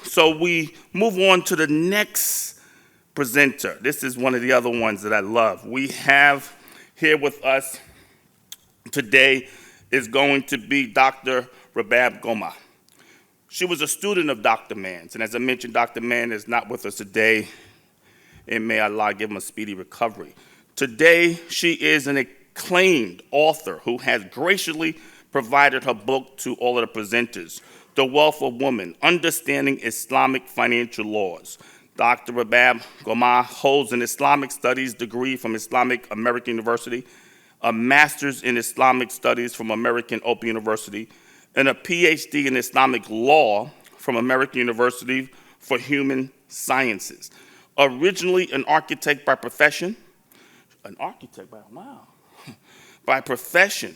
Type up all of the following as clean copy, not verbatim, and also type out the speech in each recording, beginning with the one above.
So we move on to the next presenter. This is one of the other ones that I love. We have here with us today is going to be Dr. Rabab Gomaa. She was a student of Dr. Mann's, and as I mentioned, Dr. Mann is not with us today, and may Allah give him a speedy recovery. Today, she is an acclaimed author who has graciously provided her book to all of the presenters, The Wealth of Women, Understanding Islamic Financial Laws. Dr. Rabab Gomaa holds an Islamic Studies degree from Islamic American University, a master's in Islamic Studies from American Open University, and a PhD in Islamic Law from American University for Human Sciences. Originally an architect by profession, by profession,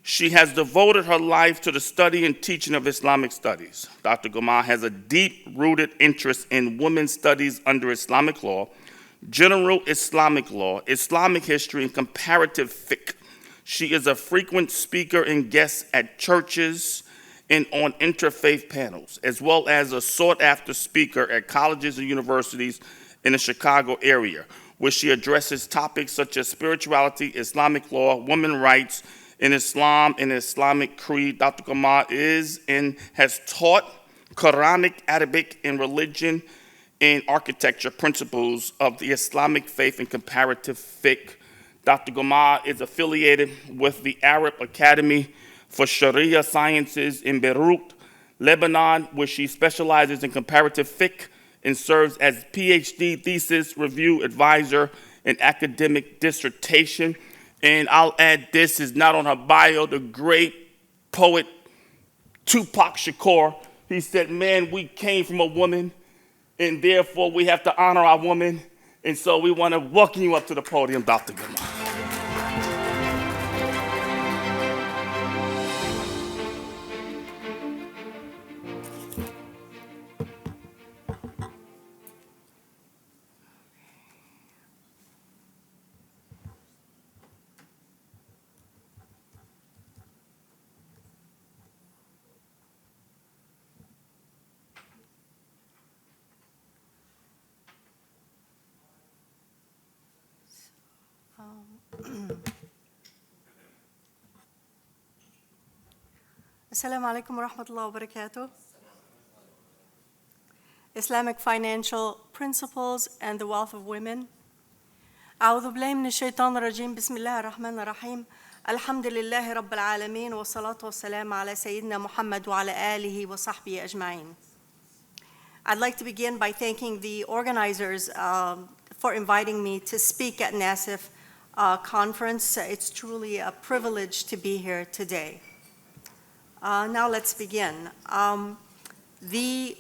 she has devoted her life to the study and teaching of Islamic studies. Dr. Gomaa has a deep-rooted interest in women's studies under Islamic law, general Islamic law, Islamic history, and comparative fiqh. She is a frequent speaker and guest at churches and on interfaith panels, as well as a sought-after speaker at colleges and universities in the Chicago area, where she addresses topics such as spirituality, Islamic law, women's rights, in Islam and Islamic creed. Dr. Gomaa is and has taught Quranic, Arabic, and religion and architecture principles of the Islamic faith and comparative fiqh. Dr. Gomaa is affiliated with the Arab Academy for Sharia Sciences in Beirut, Lebanon, where she specializes in comparative fiqh and serves as PhD thesis review advisor and academic dissertation. And I'll add, this is not on her bio, the great poet Tupac Shakur. He said, man, we came from a woman, and therefore we have to honor our woman. And so we want to welcome you up to the podium, Dr. Gomaa. Assalamu alaikum wa rahmatullahi wa barakatuh. Islamic Financial Principles and the Wealth of Women. أعوذ بالله من الشيطان الرجيم بسم الله الرحمن الرحيم الحمد لله رب العالمين والصلاة والسلام على سيدنا محمد وعلى آله وصحبه أجمعين. I'd like to begin by thanking the organizers for inviting me to speak at NACIF conference. It's truly a privilege to be here today. Now let's begin. The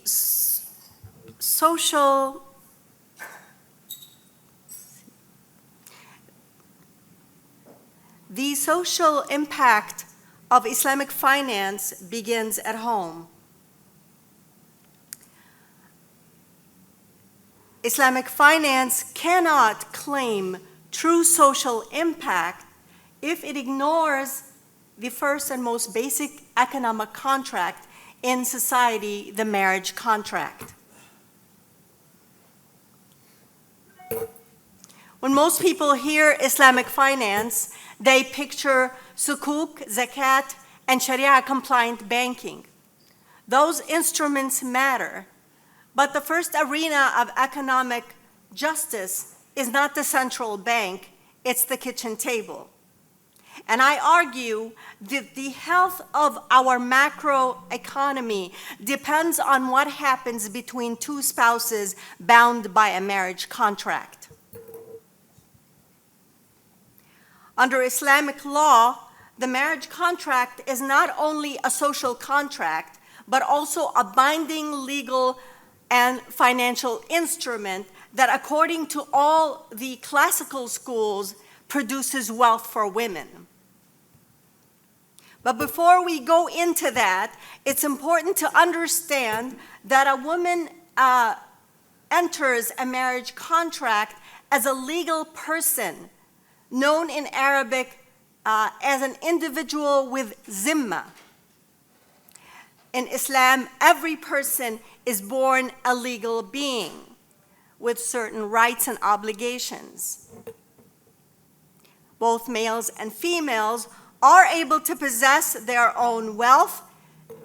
social impact of Islamic finance begins at home. Islamic finance cannot claim true social impact if it ignores the first and most basic economic contract in society, the marriage contract. When most people hear Islamic finance, they picture sukuk, zakat, and Sharia-compliant banking. Those instruments matter, but the first arena of economic justice is not the central bank, it's the kitchen table. And I argue that the health of our macro economy depends on what happens between two spouses bound by a marriage contract. Under Islamic law, the marriage contract is not only a social contract, but also a binding legal and financial instrument that, according to all the classical schools, produces wealth for women. But before we go into that, it's important to understand that a woman enters a marriage contract as a legal person, known in Arabic as an individual with zimma. In Islam, every person is born a legal being with certain rights and obligations. Both males and females are able to possess their own wealth,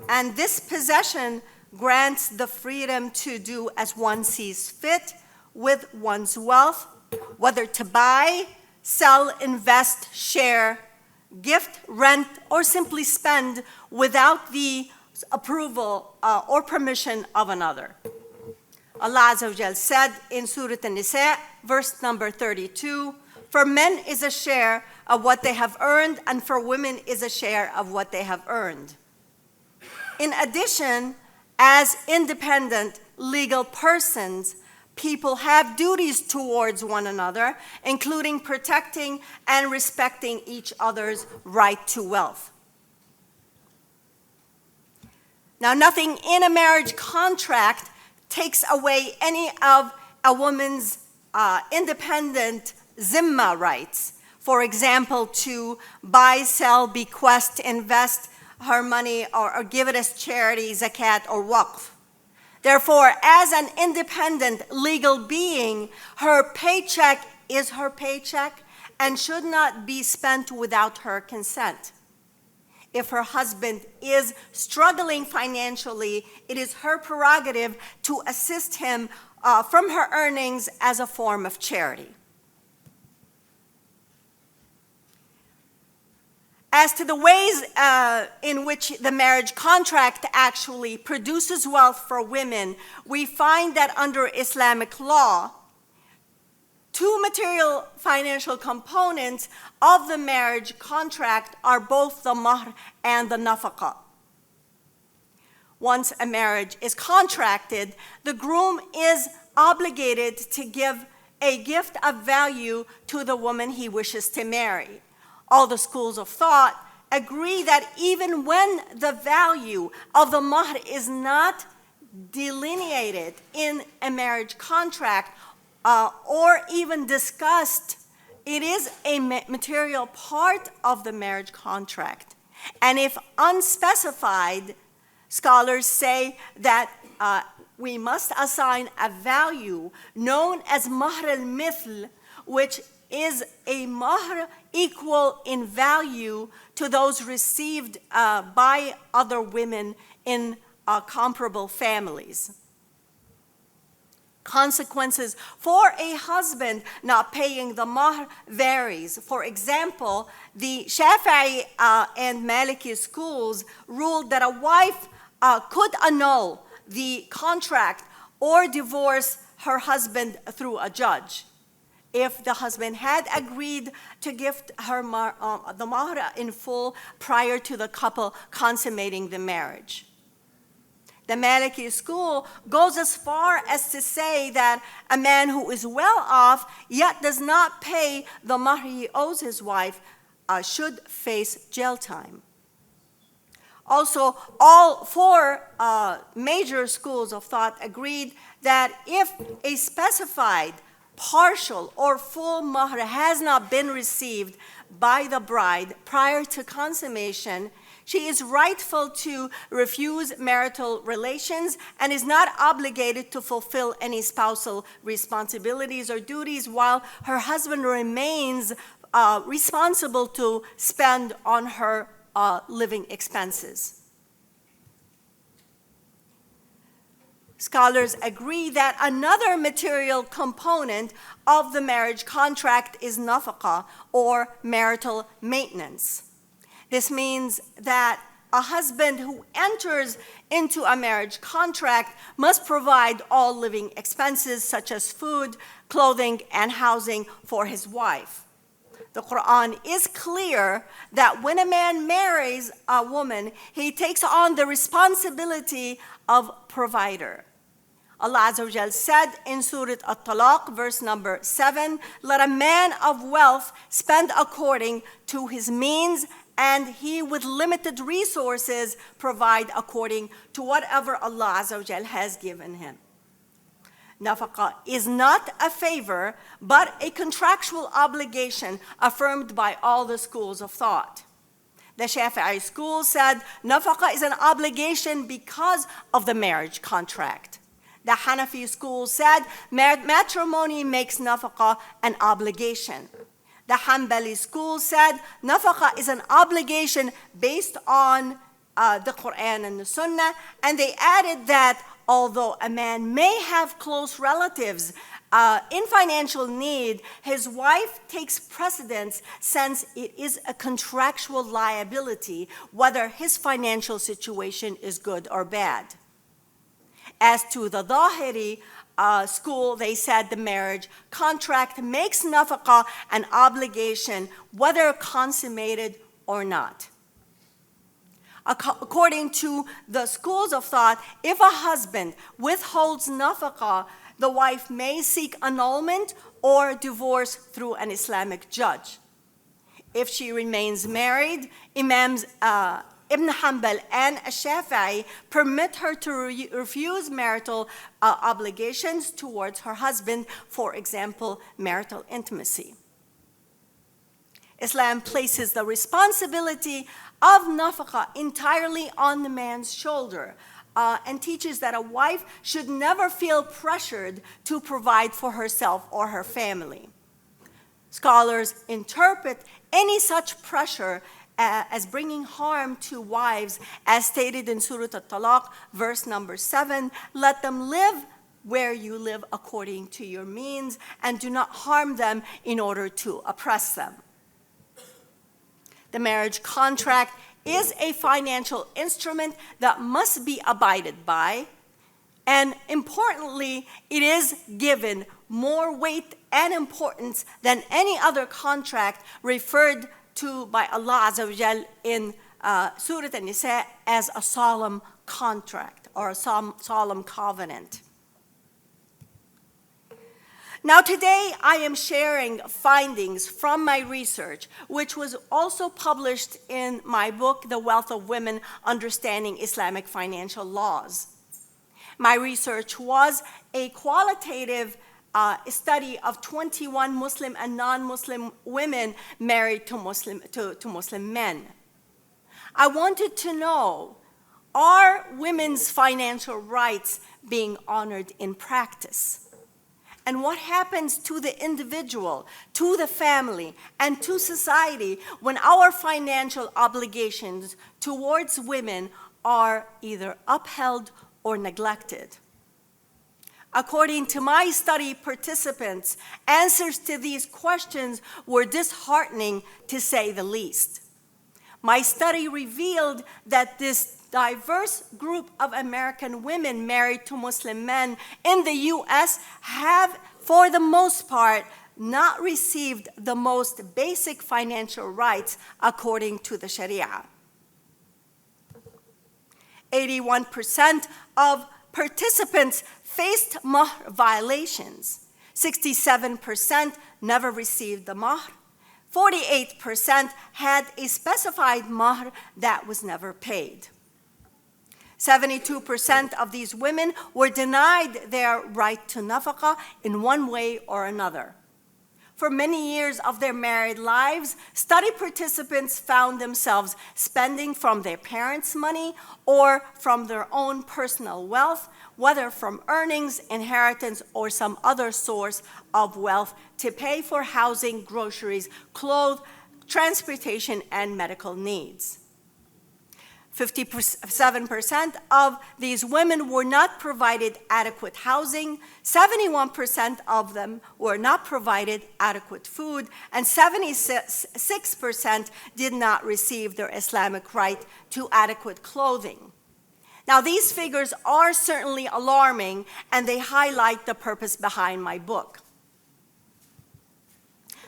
and this possession grants the freedom to do as one sees fit with one's wealth, whether to buy, sell, invest, share, gift, rent, or simply spend without the approval or permission of another. Allah Azza wa Jal said in Surah An-Nisa, verse number 32, "For men is a share of what they have earned, and for women is a share of what they have earned." In addition, as independent legal persons, people have duties towards one another, including protecting and respecting each other's right to wealth. Now, nothing in a marriage contract takes away any of a woman's independent zimma rights. For example, to buy, sell, bequest, invest her money, or give it as charity, zakat, or waqf. Therefore, as an independent legal being, her paycheck is her paycheck and should not be spent without her consent. If her husband is struggling financially, it is her prerogative to assist him from her earnings as a form of charity. As to the ways in which the marriage contract actually produces wealth for women, we find that under Islamic law, two material financial components of the marriage contract are both the mahr and the nafaqah. Once a marriage is contracted, the groom is obligated to give a gift of value to the woman he wishes to marry. All the schools of thought agree that even when the value of the mahr is not delineated in a marriage contract or even discussed, it is a material part of the marriage contract. And if unspecified, scholars say that we must assign a value known as mahr al-mithl, which is a mahr equal in value to those received by other women in comparable families. Consequences for a husband not paying the mahr varies. For example, the Shafi'i and Maliki schools ruled that a wife could annul the contract or divorce her husband through a judge if the husband had agreed to gift her the mahr in full prior to the couple consummating the marriage. The Maliki school goes as far as to say that a man who is well off yet does not pay the mahr he owes his wife should face jail time. Also, all four major schools of thought agreed that if a specified partial or full mahr has not been received by the bride prior to consummation, she is rightful to refuse marital relations and is not obligated to fulfill any spousal responsibilities or duties while her husband remains responsible to spend on her living expenses. Scholars agree that another material component of the marriage contract is nafaqah, or marital maintenance. This means that a husband who enters into a marriage contract must provide all living expenses such as food, clothing, and housing for his wife. The Quran is clear that when a man marries a woman, he takes on the responsibility of provider. Allah Azza wa Jal said in Surah At-Talaq, verse number 7, "Let a man of wealth spend according to his means, and he with limited resources provide according to whatever Allah Azza wa Jal has given him." Nafaqah is not a favor, but a contractual obligation affirmed by all the schools of thought. The Shafi'i school said nafaqah is an obligation because of the marriage contract. The Hanafi school said matrimony makes nafaqah an obligation. The Hanbali school said nafaqah is an obligation based on the Quran and the Sunnah, and they added that although a man may have close relatives in financial need, his wife takes precedence since it is a contractual liability, whether his financial situation is good or bad. As to the Zahiri school, they said the marriage contract makes nafaqah an obligation, whether consummated or not. According to the schools of thought, if a husband withholds nafaqah, the wife may seek annulment or divorce through an Islamic judge. If she remains married, Imams Ibn Hanbal and Shafi'i permit her to refuse marital obligations towards her husband, for example, marital intimacy. Islam places the responsibility of nafaqah entirely on the man's shoulder, and teaches that a wife should never feel pressured to provide for herself or her family. Scholars interpret any such pressure as bringing harm to wives, as stated in Surah At-Talaq, verse number 7, "Let them live where you live according to your means, and do not harm them in order to oppress them." The marriage contract is a financial instrument that must be abided by, and importantly, it is given more weight and importance than any other contract referred to by Allah Azza wa Jal in Surah An-Nisa as a solemn contract or a solemn covenant. Now today I am sharing findings from my research, which was also published in my book, The Wealth of Women, Understanding Islamic Financial Laws. My research was a qualitative study of 21 Muslim and non-Muslim women married to Muslim men. I wanted to know, are women's financial rights being honored in practice? And what happens to the individual, to the family, and to society when our financial obligations towards women are either upheld or neglected? According to my study participants, answers to these questions were disheartening, to say the least. My study revealed that this diverse group of American women married to Muslim men in the U.S. have, for the most part, not received the most basic financial rights according to the Sharia. 81% of participants faced mahr violations. 67% never received the mahr. 48% had a specified mahr that was never paid. 72% of these women were denied their right to nafaqah in one way or another. For many years of their married lives, study participants found themselves spending from their parents' money or from their own personal wealth, whether from earnings, inheritance, or some other source of wealth, to pay for housing, groceries, clothes, transportation, and medical needs. 57% of these women were not provided adequate housing, 71% of them were not provided adequate food, and 76% did not receive their Islamic right to adequate clothing. Now, these figures are certainly alarming, and they highlight the purpose behind my book.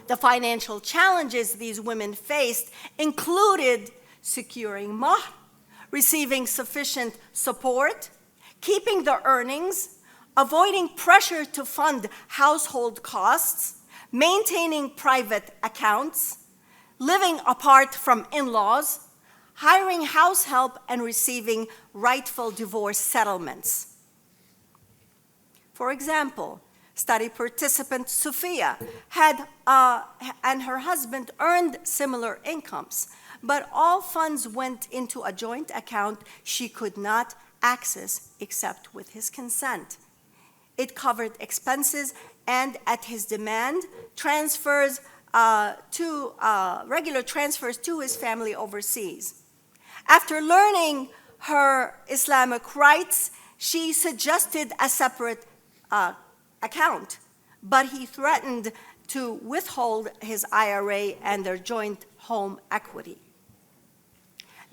The financial challenges these women faced included securing mahr, receiving sufficient support, keeping their earnings, avoiding pressure to fund household costs, maintaining private accounts, living apart from in-laws, hiring house help, and receiving rightful divorce settlements. For example, study participant Sophia and her husband earned similar incomes, but all funds went into a joint account she could not access except with his consent. It covered expenses and, at his demand, regular transfers to his family overseas. After learning her Islamic rights, she suggested a separate account, but he threatened to withhold his IRA and their joint home equity.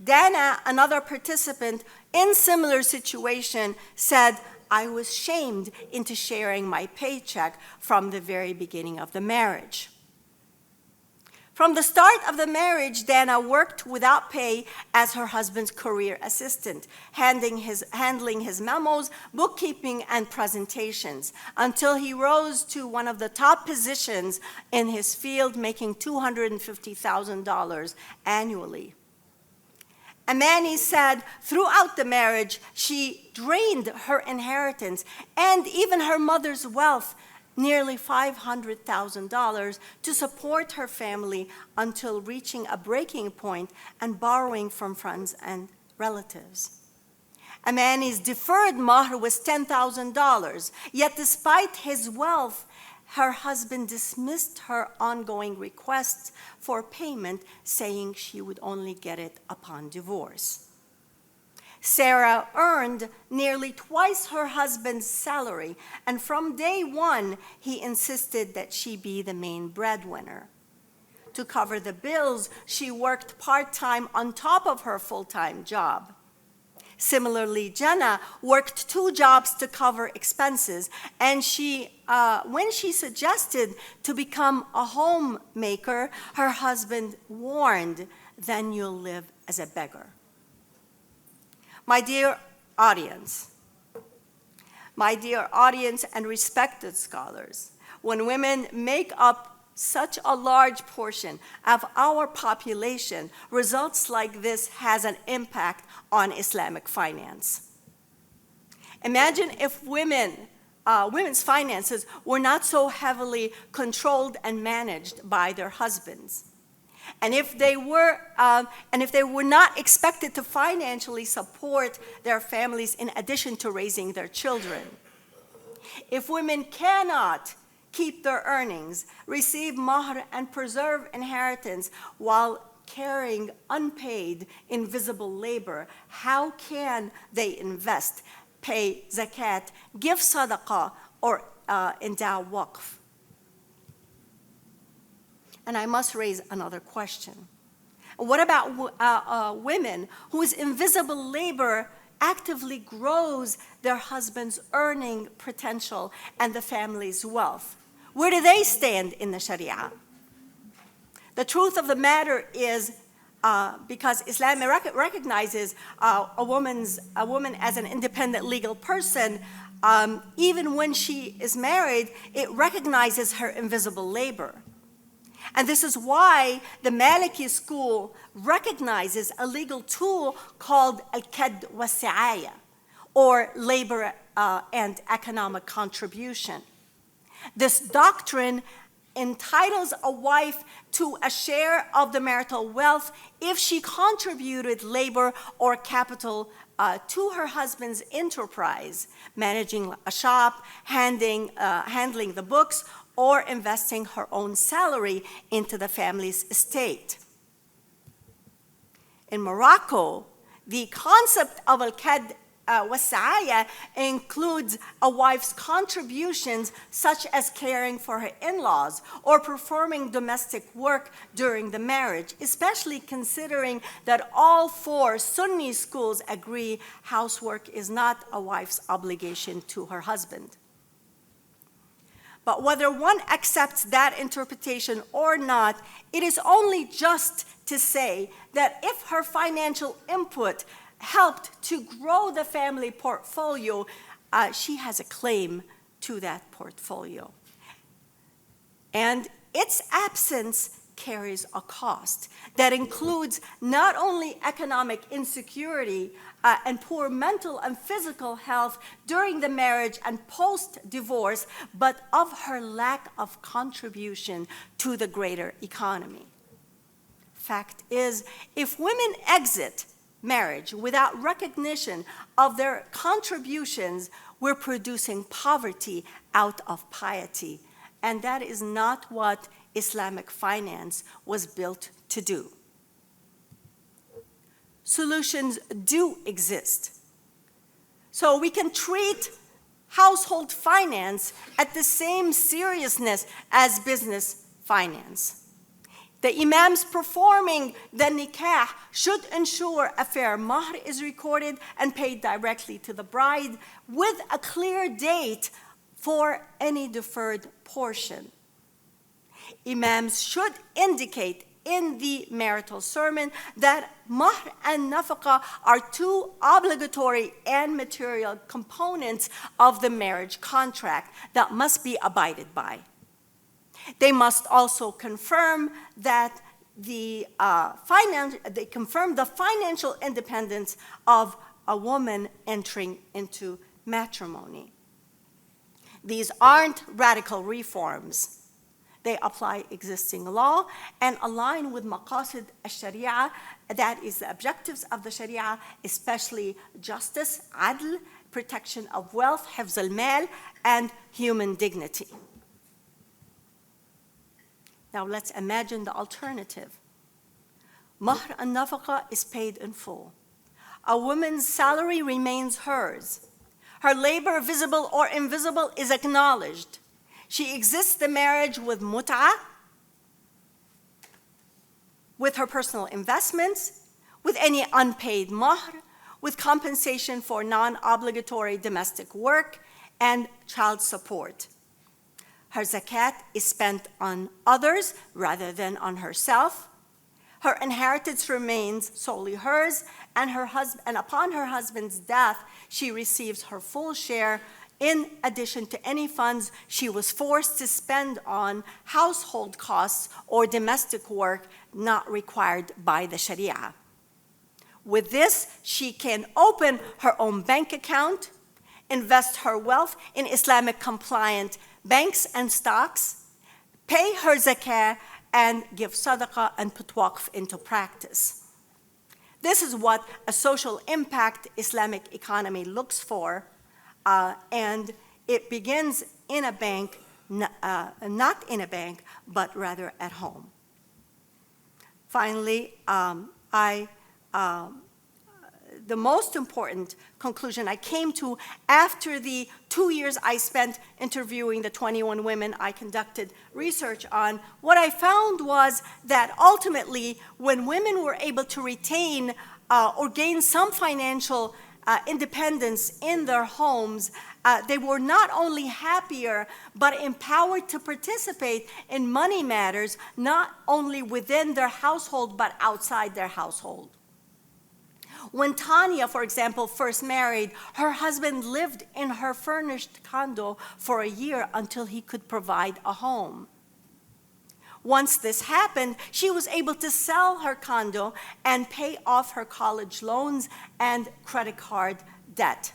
Dana, another participant in similar situation, said, "I was shamed into sharing my paycheck from the very beginning of the marriage." From the start of the marriage, Dana worked without pay as her husband's career assistant, handling his memos, bookkeeping, and presentations, until he rose to one of the top positions in his field, making $250,000 annually. Amani said throughout the marriage, she drained her inheritance and even her mother's wealth, nearly $500,000, to support her family until reaching a breaking point and borrowing from friends and relatives. Amani's deferred mahr was $10,000, yet despite his wealth, her husband dismissed her ongoing requests for payment, saying she would only get it upon divorce. Sarah earned nearly twice her husband's salary, and from day one, he insisted that she be the main breadwinner. To cover the bills, she worked part-time on top of her full-time job. Similarly, Jenna worked 2 jobs to cover expenses, and when she suggested to become a homemaker, her husband warned, "Then you'll live as a beggar." My dear audience and respected scholars, when women make up such a large portion of our population, results like this has an impact on Islamic finance. Imagine if women's finances were not so heavily controlled and managed by their husbands, and if they were not expected to financially support their families in addition to raising their children. If women cannot keep their earnings, receive mahr, and preserve inheritance while carrying unpaid, invisible labor, how can they invest, pay zakat, give sadaqah, or endow waqf? And I must raise another question. What about women whose invisible labor actively grows their husband's earning potential and the family's wealth? Where do they stand in the Sharia? The truth of the matter is, because Islam recognizes a woman as an independent legal person, even when she is married, it recognizes her invisible labor. And this is why the Maliki school recognizes a legal tool called al-kad wa si'aya, or labor and economic contribution. This doctrine entitles a wife to a share of the marital wealth if she contributed labor or capital to her husband's enterprise, managing a shop, handling the books, or investing her own salary into the family's estate. In Morocco, the concept of al-kad wa si'aya includes a wife's contributions such as caring for her in-laws or performing domestic work during the marriage, especially considering that all 4 Sunni schools agree housework is not a wife's obligation to her husband. But whether one accepts that interpretation or not, it is only just to say that if her financial input helped to grow the family portfolio, she has a claim to that portfolio. And its absence carries a cost that includes not only economic insecurity and poor mental and physical health during the marriage and post-divorce, but of her lack of contribution to the greater economy. Fact is, if women exit marriage without recognition of their contributions, we're producing poverty out of piety. And that is not what Islamic finance was built to do. Solutions do exist. So we can treat household finance at the same seriousness as business finance. The imams performing the nikah should ensure a fair mahr is recorded and paid directly to the bride with a clear date for any deferred portion. Imams should indicate in the marital sermon that mahr and nafaqah are two obligatory and material components of the marriage contract that must be abided by. They must also confirm that the financial independence of a woman entering into matrimony. These aren't radical reforms. They apply existing law and align with maqasid al-sharia, that is the objectives of the sharia, especially justice, adl, protection of wealth, hifz al-mal, and human dignity. Now let's imagine the alternative. Mahr al-nafaqa is paid in full. A woman's salary remains hers. Her labor, visible or invisible, is acknowledged. She exits the marriage with mut'ah, with her personal investments, with any unpaid mahr, with compensation for non-obligatory domestic work and child support. Her zakat is spent on others rather than on herself. Her inheritance remains solely hers, and upon her husband's death, she receives her full share in addition to any funds she was forced to spend on household costs or domestic work not required by the Sharia. With this, she can open her own bank account, invest her wealth in Islamic compliant banks and stocks, pay her zakah, and give sadaqah and put waqf into practice. This is what a social impact Islamic economy looks for, and it begins in a bank, not in a bank, but rather at home. Finally, the most important conclusion I came to after the 2 years I spent interviewing the 21 women I conducted research on, what I found was that ultimately when women were able to retain or gain some financial independence in their homes, they were not only happier, but empowered to participate in money matters, not only within their household, but outside their household. When Tanya, for example, first married, her husband lived in her furnished condo for a year until he could provide a home. Once this happened, she was able to sell her condo and pay off her college loans and credit card debt.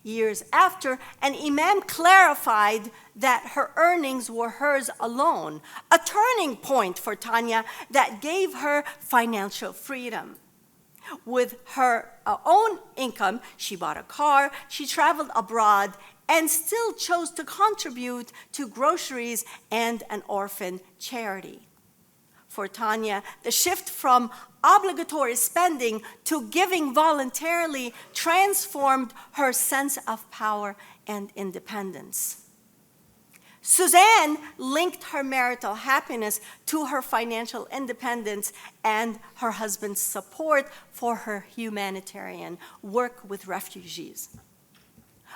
Years after, an imam clarified that her earnings were hers alone, a turning point for Tanya that gave her financial freedom. With her own income, she bought a car, she traveled abroad, and still chose to contribute to groceries and an orphan charity. For Tanya, the shift from obligatory spending to giving voluntarily transformed her sense of power and independence. Suzanne linked her marital happiness to her financial independence and her husband's support for her humanitarian work with refugees.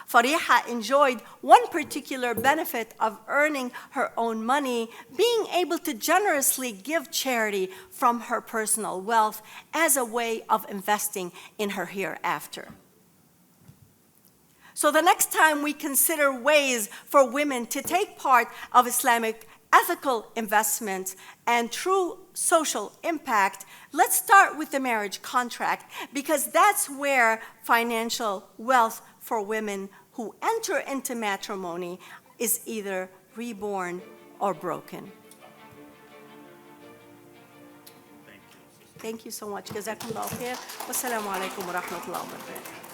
Fariha enjoyed one particular benefit of earning her own money, being able to generously give charity from her personal wealth as a way of investing in her hereafter. So the next time we consider ways for women to take part of Islamic ethical investment, and true social impact, let's start with the marriage contract, because that's where financial wealth for women who enter into matrimony is either reborn or broken. Thank you so much. جزاكم الله خير. والسلام عليكم ورحمة الله وبركاته.